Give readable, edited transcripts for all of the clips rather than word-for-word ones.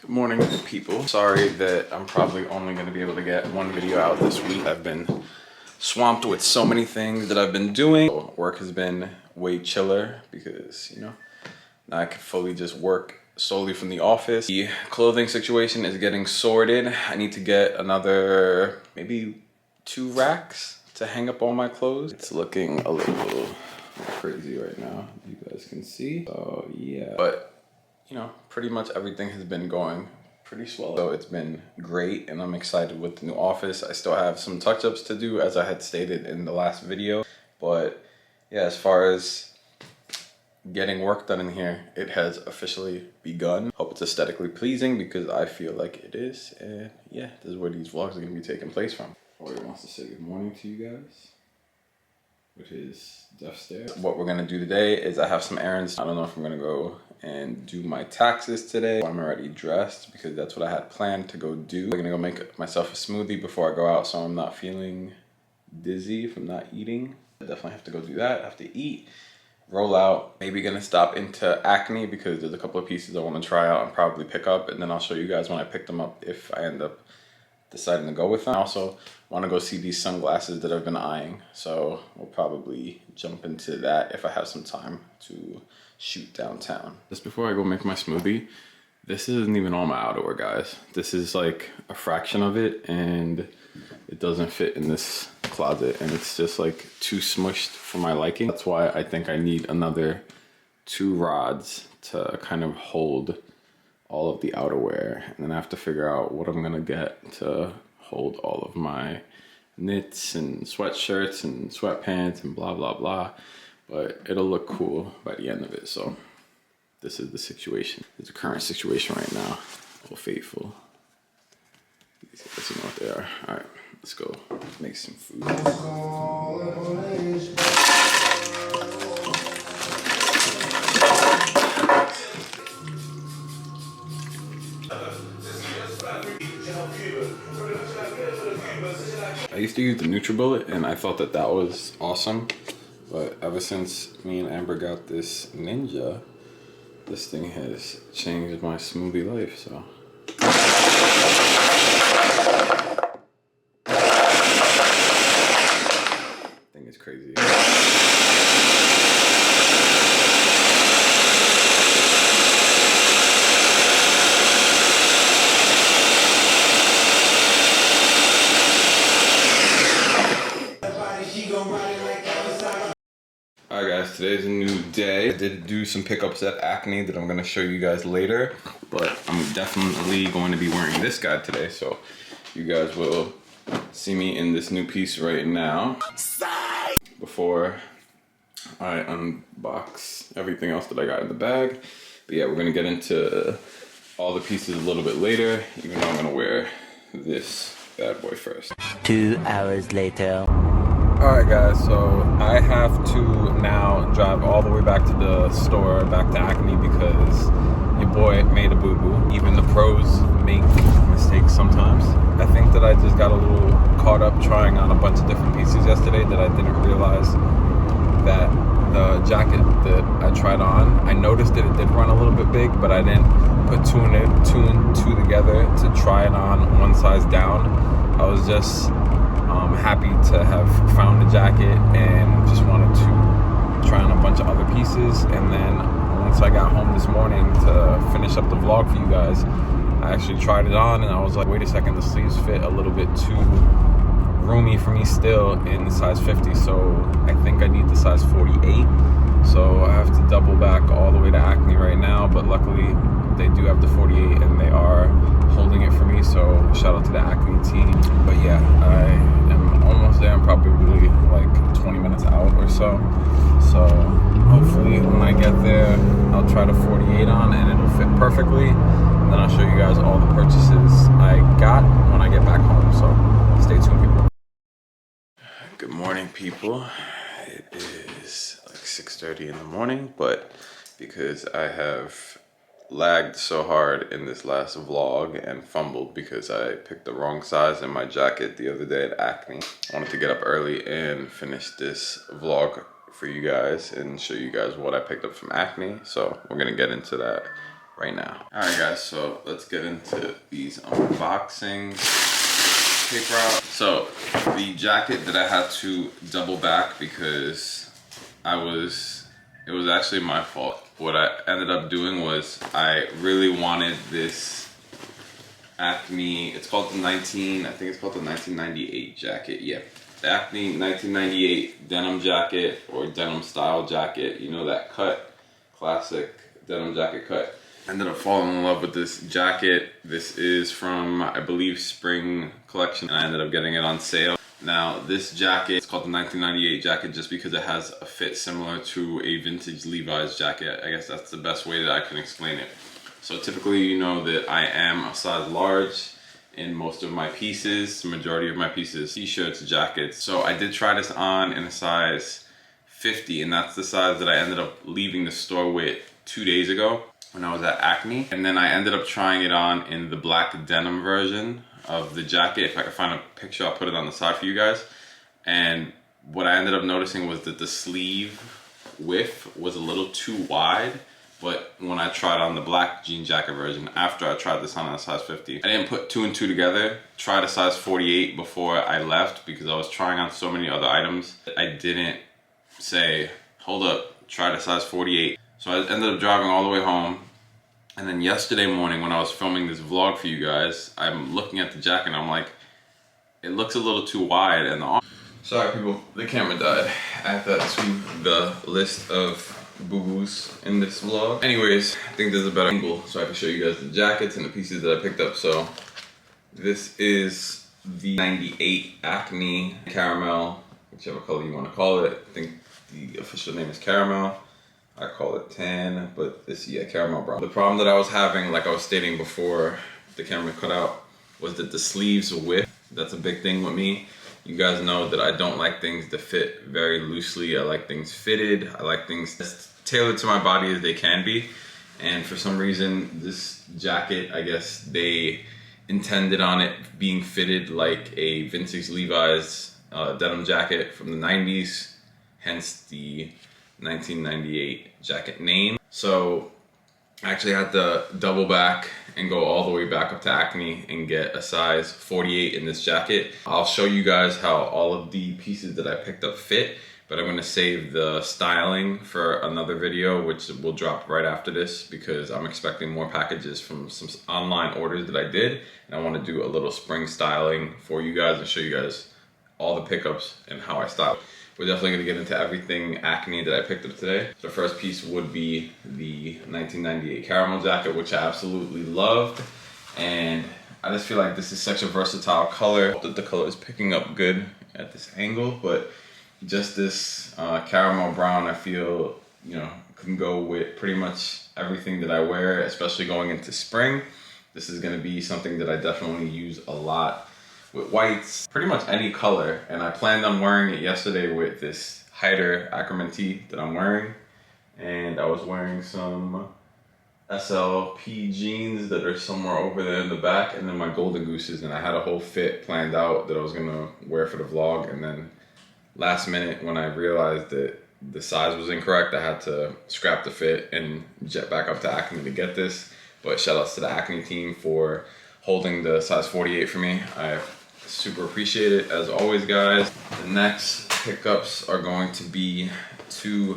Good morning, people. Sorry that I'm probably only going to be able to get one video out this week. I've been swamped with so many things that I've been doing. Work has been way chiller because, you know, now I can fully just work solely from the office. The clothing situation is getting sorted. I need to get another maybe 2 racks to hang up all my clothes. It's looking a little crazy right now, you guys can see. So yeah, but you know, pretty much everything has been going pretty swell. So it's been great and I'm excited with the new office. I still have some touch-ups to do as I had stated in the last video. But yeah, as far as getting work done in here, it has officially begun. Hope it's aesthetically pleasing because I feel like it is. And yeah, this is where these vlogs are gonna be taking place from. Roy wants to say good morning to you guys with his death stare. What we're gonna do today is I have some errands. I don't know if I'm gonna go and do my taxes today. I'm already dressed because that's what I had planned to go do. I'm gonna go make myself a smoothie before I go out so I'm not feeling dizzy from not eating. I definitely have to go do that. I have to eat, roll out. Maybe gonna stop into Acne because there's a couple of pieces I wanna try out and probably pick up, and then I'll show you guys when I pick them up if I end up deciding to go with them. I also wanna go see these sunglasses that I've been eyeing. So we'll probably jump into that if I have some time to shoot downtown. Just before I go make my smoothie, this isn't even all my outerwear, guys. This is like a fraction of it and it doesn't fit in this closet and it's just like too smushed for my liking. That's why I think I need another 2 rods to kind of hold all of the outerwear, and then I have to figure out what I'm gonna get to hold all of my knits and sweatshirts and sweatpants and blah blah blah, but it'll look cool by the end of it. So this is the situation. It's the current situation right now. Oh faithful, these guys, you know what they are. All right, let's go make some food. I used to use the NutriBullet and I thought that that was awesome, but ever since me and Amber got this Ninja, this thing has changed my smoothie life. So I think it's crazy. Alright guys, today's a new day. I did do some pickups at Acne that I'm going to show you guys later, but I'm definitely going to be wearing this guy today, so you guys will see me in this new piece right now. Before I unbox everything else that I got in the bag. But yeah, we're going to get into all the pieces a little bit later, even though I'm going to wear this bad boy first. 2 hours later. Alright guys, so I have to now drive all the way back to the store, back to Acne, because your boy made a boo-boo. Even the pros make mistakes sometimes. I think that I just got a little caught up trying on a bunch of different pieces yesterday that I didn't realize that the jacket that I tried on, I noticed that it did run a little bit big, but I didn't put two and two together to try it on one size down. I was just happy to have found the jacket and just wanted to try on a bunch of other pieces. And then once I got home this morning to finish up the vlog for you guys, I actually tried it on and I was like, wait a second, the sleeves fit a little bit too roomy for me still in the size 50, so I think I need the size 48. So I have to double back all the way to Acne right now, but luckily they do have the 48 and they are holding it for me, so shout out to the Acne team. But yeah, I am almost there. I'm probably like 20 minutes out or so. So hopefully when I get there, I'll try the 48 on and it'll fit perfectly. And then I'll show you guys all the purchases I got when I get back home. So stay tuned, people. Good morning, people. It is like 6:30 in the morning, but because I have lagged so hard in this last vlog and fumbled because I picked the wrong size in my jacket the other day at Acne, I wanted to get up early and finish this vlog for you guys and show you guys what I picked up from Acne. So we're gonna get into that right now. All right guys, so let's get into these unboxings. Paper out. So the jacket that I had to double back because it was actually my fault. What I ended up doing was I really wanted this Acne, it's called the 1998 jacket. Yeah, the Acne 1998 denim jacket or denim style jacket. You know that cut, classic denim jacket cut. Ended up falling in love with this jacket. This is from, I believe, spring collection, and I ended up getting it on sale. Now, this jacket, it's called the 1998 jacket just because it has a fit similar to a vintage Levi's jacket. I guess that's the best way that I can explain it. So typically, you know that I am a size large in most of my pieces, the majority of my pieces, t-shirts, jackets. So I did try this on in a size 50, and that's the size that I ended up leaving the store with 2 days ago when I was at Acne. And then I ended up trying it on in the black denim version of the jacket. If I can find a picture, I'll put it on the side for you guys. And what I ended up noticing was that the sleeve width was a little too wide. But when I tried on the black jean jacket version, after I tried this on a size 50, I didn't put 2 and 2 together. Tried a size 48 before I left because I was trying on so many other items. I didn't say, hold up, try a size 48. So I ended up driving all the way home. And then yesterday morning when I was filming this vlog for you guys, I'm looking at the jacket and I'm like, it looks a little too wide and the arm. Sorry people, the camera died. Add that to the list of boo-boos in this vlog. Anyways, I think there's a better angle so I can show you guys the jackets and the pieces that I picked up. So this is the 98 Acne Caramel, whichever color you want to call it. I think the official name is Caramel. I call it tan, but this, yeah, caramel brown. The problem that I was having, like I was stating before the camera cut out, was that the sleeves width, that's a big thing with me. You guys know that I don't like things that fit very loosely. I like things fitted. I like things as tailored to my body as they can be. And for some reason, this jacket, I guess they intended on it being fitted like a vintage Levi's denim jacket from the 90s, hence the 1998 jacket name. So I actually had to double back and go all the way back up to Acne and get a size 48 in this jacket. I'll show you guys how all of the pieces that I picked up fit, but I'm gonna save the styling for another video, which will drop right after this because I'm expecting more packages from some online orders that I did, and I wanna do a little spring styling for you guys and show you guys all the pickups and how I style. We're definitely gonna get into everything Acne that I picked up today. The first piece would be the 1998 caramel jacket, which I absolutely loved. And I just feel like this is such a versatile color. The color is picking up good at this angle, but just this caramel brown, I feel, you know, can go with pretty much everything that I wear, especially going into spring. This is gonna be something that I definitely use a lot with whites, pretty much any color. And I planned on wearing it yesterday with this Hider Ackerman tee that I'm wearing. And I was wearing some SLP jeans that are somewhere over there in the back, and then my golden gooses. And I had a whole fit planned out that I was gonna wear for the vlog. And then last minute when I realized that the size was incorrect, I had to scrap the fit and jet back up to Acne to get this. But shout outs to the Acne team for holding the size 48 for me. I super appreciate it as always, guys. The next pickups are going to be 2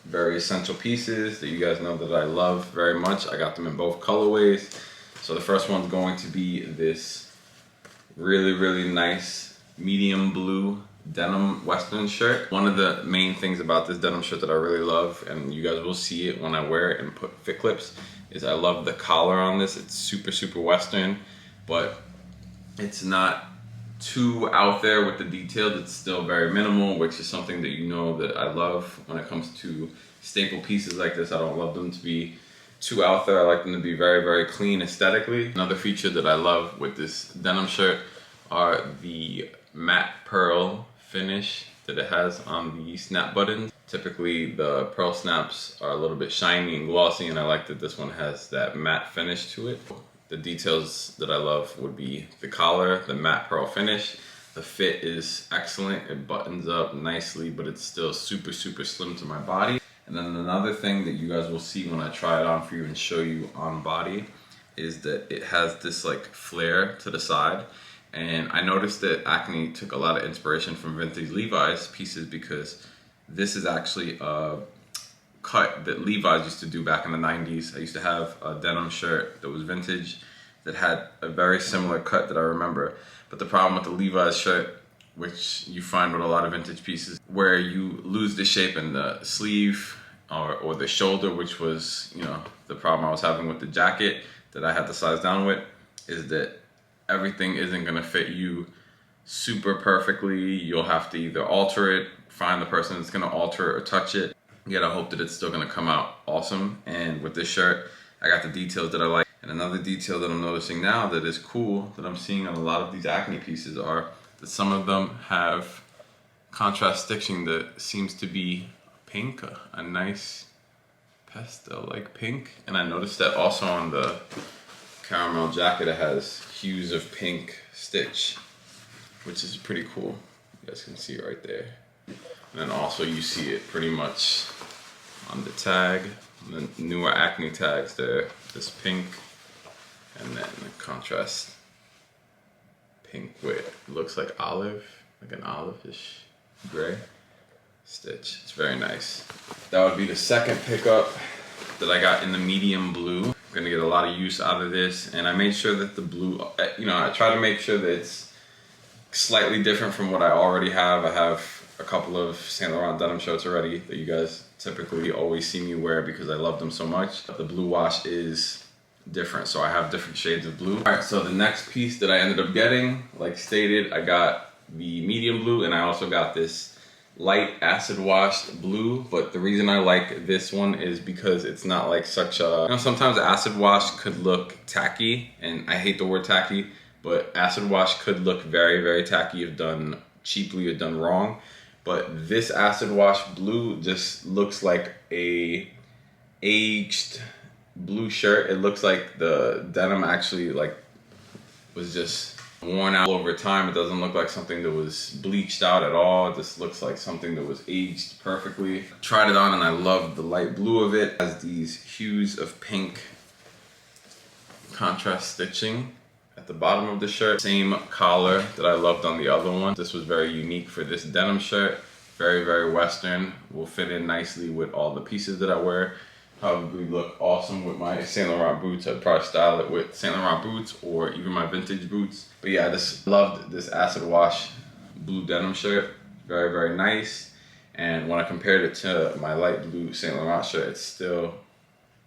very essential pieces that you guys know that I love very much. I got them in both colorways. So the first one's going to be this really nice medium blue denim western shirt. One of the main things about this denim shirt that I really love, and you guys will see it when I wear it and put fit clips, is I love the collar on this. It's super western, but it's not too out there with the details. It's still very minimal, which is something that you know that I love when it comes to staple pieces like this. I don't love them to be too out there. I like them to be very clean aesthetically. Another feature that I love with this denim shirt are the matte pearl finish that it has on the snap buttons. Typically the pearl snaps are a little bit shiny and glossy, and I like that this one has that matte finish to it. The details that I love would be the collar, the matte pearl finish. The fit is excellent. It buttons up nicely, but it's still super slim to my body. And And then another thing that you guys will see when I try it on for you and show you on body is that it has this like flare to the side. And I noticed that Acne took a lot of inspiration from vintage Levi's pieces because this is actually a cut that Levi's used to do back in the 90s. I used to have a denim shirt that was vintage that had a very similar cut that I remember. But the problem with the Levi's shirt, which you find with a lot of vintage pieces, where you lose the shape in the sleeve or the shoulder, which was, you know, the problem I was having with the jacket that I had to size down with, is that everything isn't gonna fit you super perfectly. You'll have to either alter it, find the person that's gonna alter it or touch it. Yet I hope that it's still gonna come out awesome. And with this shirt, I got the details that I like. And another detail that I'm noticing now that is cool, that I'm seeing on a lot of these Acne pieces, are that some of them have contrast stitching that seems to be pink, a nice pastel-like pink. And I noticed that also on the caramel jacket, it has hues of pink stitch, which is pretty cool. You guys can see it right there. And then also you see it pretty much on the tag, the newer Acne tags there, this pink, and then the contrast pink with, it looks like olive, like an olive-ish gray stitch. It's very nice. That would be the second pickup that I got in the medium blue. I'm gonna get a lot of use out of this, and I made sure that the blue, you know, I try to make sure that it's slightly different from what I already have. I have a couple of Saint Laurent denim shirts already that you guys typically always see me wear because I love them so much. But the blue wash is different, so I have different shades of blue. All right, so the next piece that I ended up getting, like stated, I got the medium blue, and I also got this light acid washed blue. But the reason I like this one is because it's not like such a, you know, sometimes acid wash could look tacky, and I hate the word tacky, but acid wash could look very, very tacky if done cheaply or done wrong. But this acid wash blue just looks like a aged blue shirt. It looks like the denim actually like was just worn out over time. It doesn't look like something that was bleached out at all. It just looks like something that was aged perfectly. Tried it on and I love the light blue of it. It has these hues of pink contrast stitching at the bottom of the shirt. Same collar that I loved on the other one. This was very unique for this denim shirt. Very, very Western. Will fit in nicely with all the pieces that I wear. Probably look awesome with my Saint Laurent boots. I'd probably style it with Saint Laurent boots or even my vintage boots. But yeah, I just loved this acid wash blue denim shirt. Very, very nice. And when I compared it to my light blue Saint Laurent shirt, it's still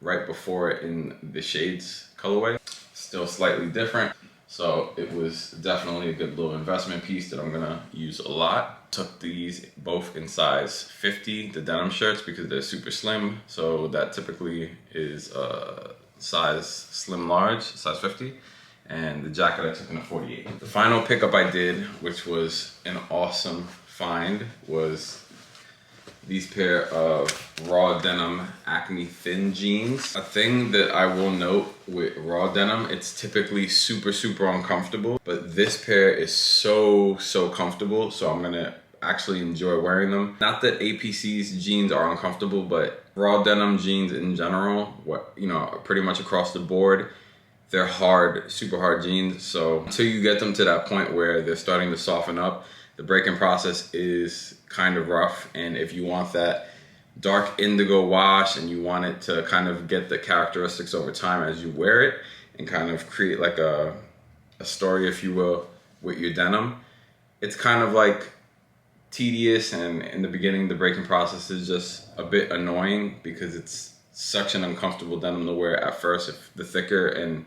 right before it in the shades colorway. Still slightly different. So it was definitely a good little investment piece that I'm gonna use a lot. Took these both in size 50, the denim shirts, because they're super slim. So that typically is size slim large, size 50. And the jacket I took in a 48. The final pickup I did, which was an awesome find, was these pair of raw denim Acne thin jeans. A thing that I will note with raw denim, it's typically super, super uncomfortable, but this pair is so, so comfortable. So I'm gonna actually enjoy wearing them. Not that APC's jeans are uncomfortable, but raw denim jeans in general, pretty much across the board, they're hard, super hard jeans. So until you get them to that point where they're starting to soften up, the breaking process is kind of rough. And if you want that dark indigo wash and you want it to kind of get the characteristics over time as you wear it and kind of create like a story, if you will, with your denim, it's kind of like tedious, and in the beginning the breaking process is just a bit annoying because it's such an uncomfortable denim to wear at first. If the thicker and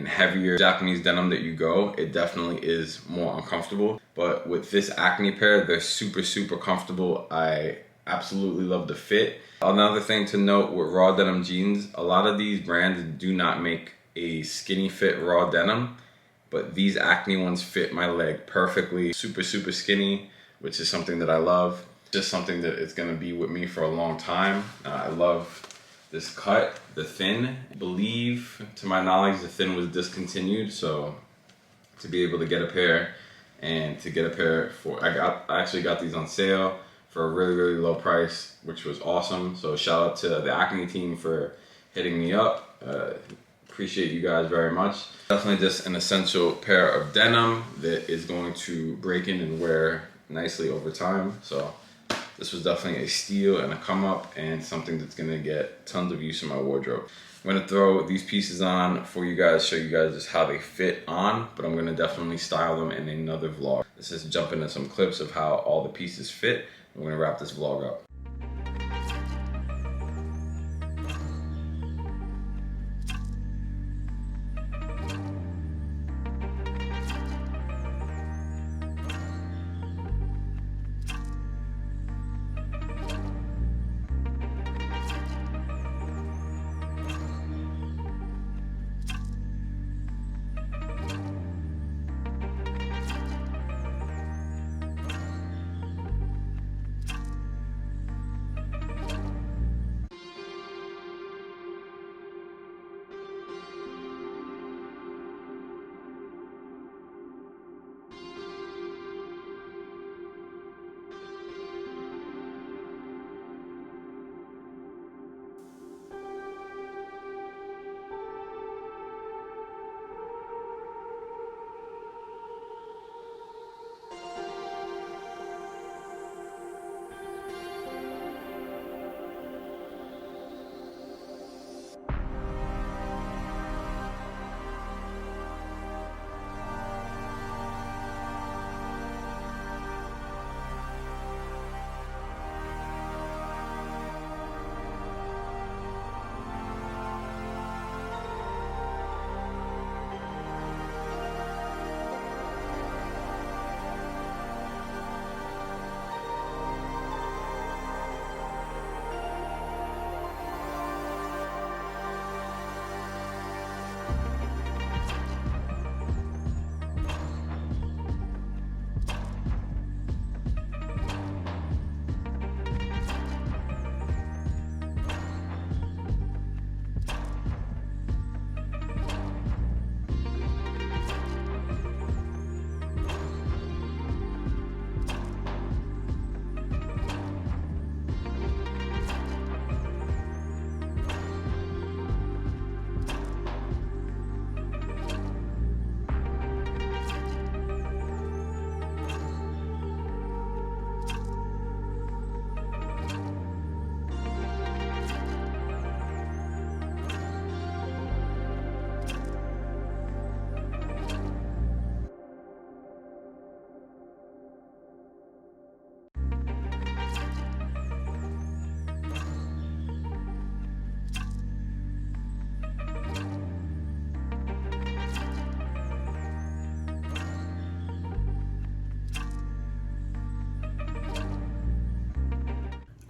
heavier Japanese denim that you go, it definitely is more uncomfortable. But with this Acne pair, they're super, super comfortable. I absolutely love the fit. Another thing to note with raw denim jeans, a lot of these brands do not make a skinny fit raw denim, but these Acne ones fit my leg perfectly. Super, super skinny, which is something that I love. Just something that is gonna be with me for a long time. I love this cut, the thin. I believe, to my knowledge, the thin was discontinued, so to be able to get a pair, and to get a pair for, I actually got these on sale for a really, really low price, which was awesome. So shout out to the Acne team for hitting me up. Appreciate you guys very much. Definitely just an essential pair of denim that is going to break in and wear nicely over time. So this was definitely a steal and a come up, and something that's gonna get tons of use in my wardrobe. I'm gonna throw these pieces on for you guys, show you guys just how they fit on, but I'm gonna definitely style them in another vlog. Let's just jump into some clips of how all the pieces fit. I'm gonna wrap this vlog up.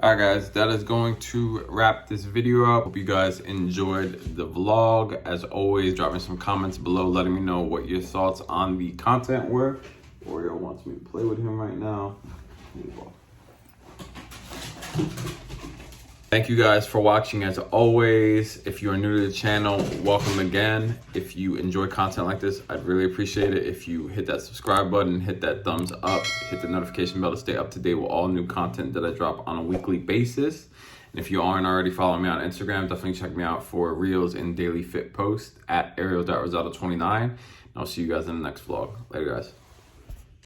All right guys, that is going to wrap this video up. Hope you guys enjoyed the vlog. As always, drop me some comments below letting me know what your thoughts on the content were. Oreo wants me to play with him right now. Thank you guys for watching as always. If you are new to the channel, welcome again. If you enjoy content like this, I'd really appreciate it if you hit that subscribe button, hit that thumbs up, hit the notification bell to stay up to date with all new content that I drop on a weekly basis. And if you aren't already following me on Instagram, definitely check me out for reels and daily fit posts at Ariel.Rosado29. And I'll see you guys in the next vlog. Later guys.